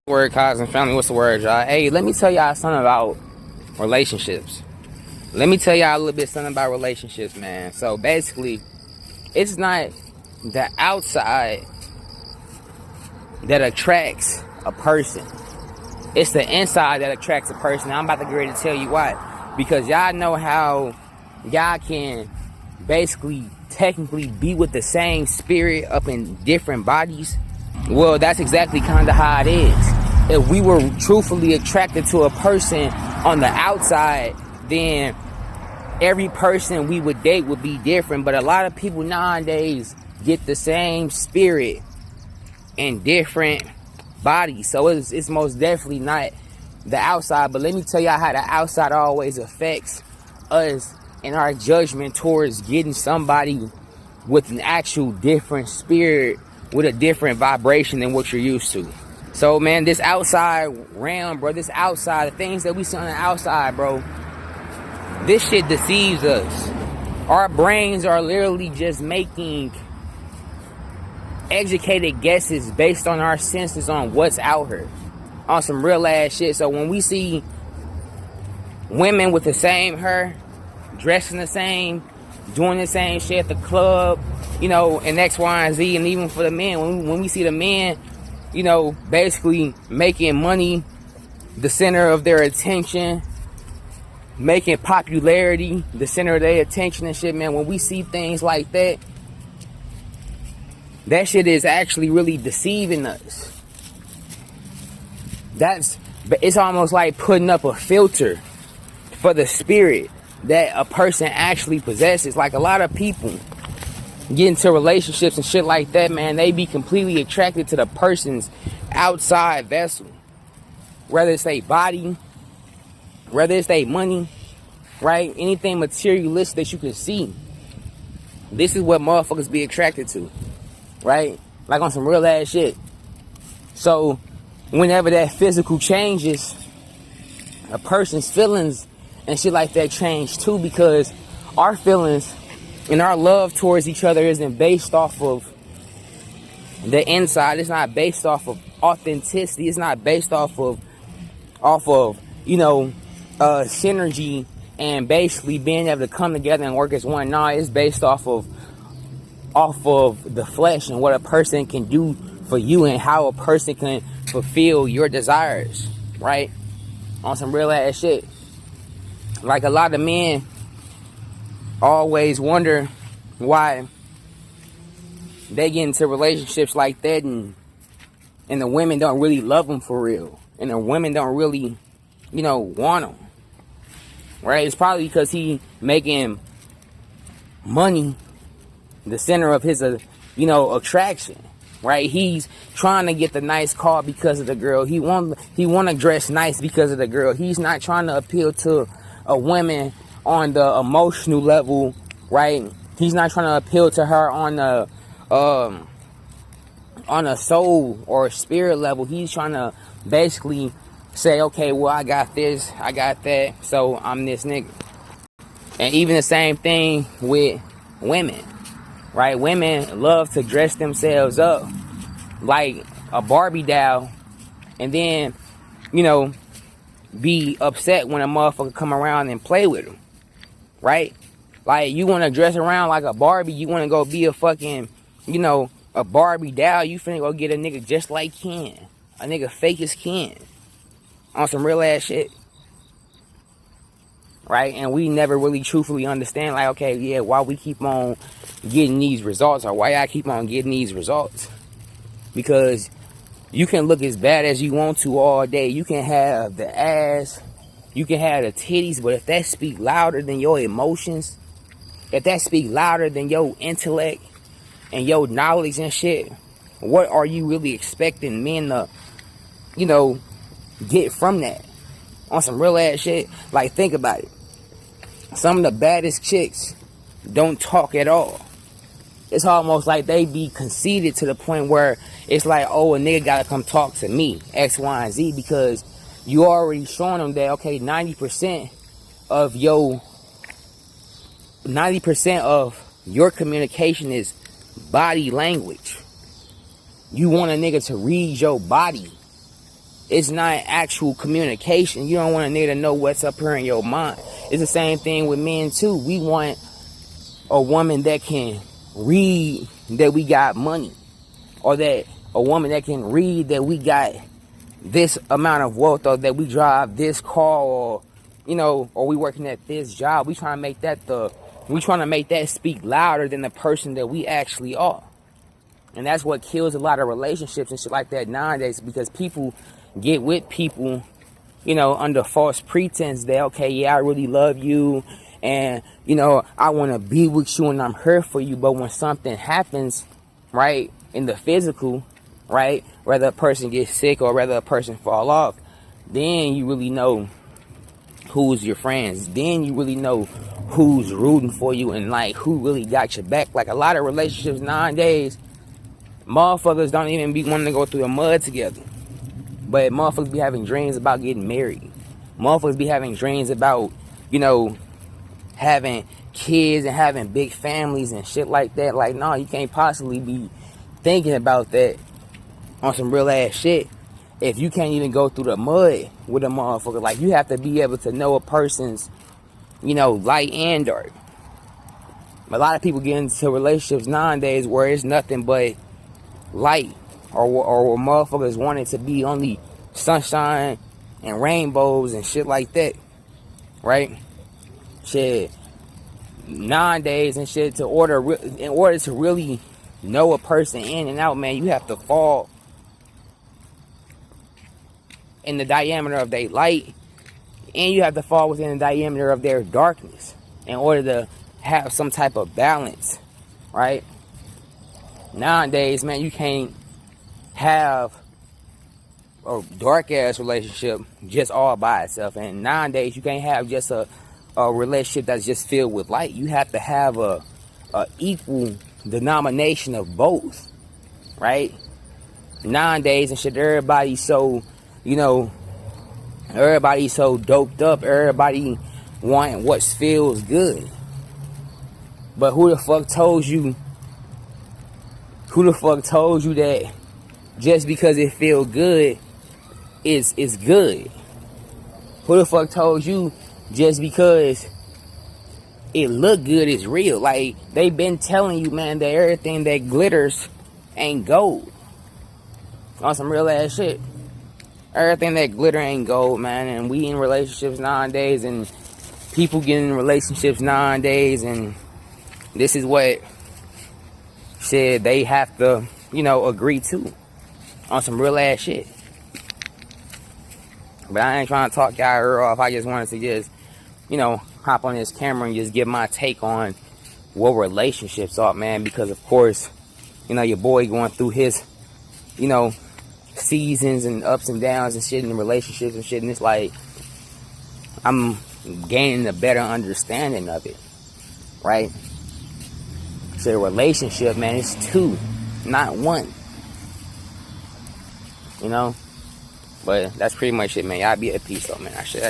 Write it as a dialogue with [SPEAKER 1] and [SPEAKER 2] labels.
[SPEAKER 1] Word, cause and family, what's the word, y'all? Hey, let me tell y'all something about relationships. Let me tell y'all a little bit something about relationships, man. So basically, it's not the outside that attracts a person. It's the inside that attracts a person. I'm about to get ready to tell you why. Because y'all know how y'all can basically technically be with the same spirit up in different bodies. Well, that's exactly kind of how it is. If we were truthfully attracted to a person on the outside, then every person we would date would be different. But a lot of people nowadays get the same spirit in different bodies. So it's most definitely not the outside. But let me tell y'all how the outside always affects us and our judgment towards getting somebody with an actual different spirit, with a different vibration than what you're used to. So, man, this outside realm, bro, this outside, the things that we see on the outside, bro, this shit deceives us. Our brains are literally just making educated guesses based on our senses on what's out here. On some real ass shit. So when we see women with the same hair, dressing the same, doing the same shit at the club, you know, and X, Y, and Z, and even for the men, when we see the men, you know, basically making money the center of their attention, making popularity the center of their attention and shit, man, when we see things like that, that shit is actually really deceiving us. It's almost like putting up a filter for the spirit that a person actually possesses. Like, a lot of people get into relationships and shit like that, man, they be completely attracted to the person's outside vessel. Whether it's their body, whether it's their money, right? Anything materialistic that you can see. This is what motherfuckers be attracted to, right? Like on some real ass shit. So, whenever that physical changes, a person's feelings and shit like that change too, because our feelings and our love towards each other isn't based off of the inside. It's not based off of authenticity. It's not based off of you know, synergy and basically being able to come together and work as one. No, it's based off of the flesh and what a person can do for you and how a person can fulfill your desires, right? On some real ass shit. Like, a lot of men always wonder why they get into relationships like that and the women don't really love them for real, and the women don't really, you know, want them, right? It's probably because he making money the center of his you know, attraction, right? He's trying to get the nice car because of the girl. He want to dress nice because of the girl. He's not trying to appeal to a woman on the emotional level, right? He's not trying to appeal to her on a soul or spirit level. He's trying to basically say, okay, well, I got this, I got that, so I'm this nigga. And even the same thing with women, right? Women love to dress themselves up like a Barbie doll, and then, you know, be upset when a motherfucker come around and play with them, right? Like, you want to dress around like a Barbie, you want to go be a fucking, you know, a Barbie doll, you finna go get a nigga just like Ken, a nigga fake as Ken, on some real ass shit, right? And we never really truthfully understand, like, okay, yeah, why we keep on getting these results, or why I keep on getting these results. Because you can look as bad as you want to all day. You can have the ass, you can have the titties, but if that speak louder than your emotions, if that speak louder than your intellect and your knowledge and shit, what are you really expecting men to, you know, get from that? On some real ass shit. Like, think about it. Some of the baddest chicks don't talk at all. It's almost like they be conceited to the point where it's like, oh, a nigga gotta come talk to me, X, Y, and Z, because you already showing them that, okay, 90% of your communication is body language. You want a nigga to read your body. it's not actual communication. You don't want a nigga to know what's up here in your mind. It's the same thing with men too. We want a woman that can read that we got money, or that a woman that can read that we got this amount of wealth, or that we drive this car, or or we working at this job. We trying to make that speak louder than the person that we actually are. And that's what kills a lot of relationships and shit like that nowadays, because people get with people, under false pretense that, okay, yeah, I really love you, and, I want to be with you and I'm here for you. But when something happens, right, in the physical, right, whether a person gets sick or whether a person fall off, then you really know who's your friends. Then you really know who's rooting for you and, like, who really got your back. Like, a lot of relationships nowadays, motherfuckers don't even be wanting to go through the mud together. But motherfuckers be having dreams about getting married. Motherfuckers be having dreams about, having kids and having big families and shit like that. Like, no, you can't possibly be thinking about that on some real ass shit if you can't even go through the mud with a motherfucker. Like, you have to be able to know a person's, light and dark. A lot of people get into relationships nowadays where it's nothing but light, or motherfuckers want it to be only sunshine and rainbows and shit like that, right? Shit, nowadays and shit, in order to really know a person in and out, man, you have to fall in the diameter of their light, and you have to fall within the diameter of their darkness in order to have some type of balance, right? Nowadays, man, you can't have a dark ass relationship just all by itself. And nowadays, you can't have just a relationship that's just filled with light. You have to have a equal denomination of both, right? Nowadays and shit, everybody's so, everybody's so doped up. Everybody wanting what feels good. But who the fuck told you that just because it feel good is good? Who the fuck told you just because it look good is real? Like, they been telling you, man, that everything that glitters ain't gold. On some real ass shit. Everything that glitter ain't gold, man. And we in relationships nowadays, and people get in relationships nowadays, and this is what shit they have to, agree to on some real ass shit. But I ain't trying to talk y'all ear off. I just wanted to just, hop on this camera and just give my take on what relationships are, man. Because of course, your boy going through his, seasons and ups and downs and shit in relationships and shit. And it's like, I'm gaining a better understanding of it, right? So a relationship, man, it's two, not one. But that's pretty much it, man. Y'all be at peace, though, man. That shit.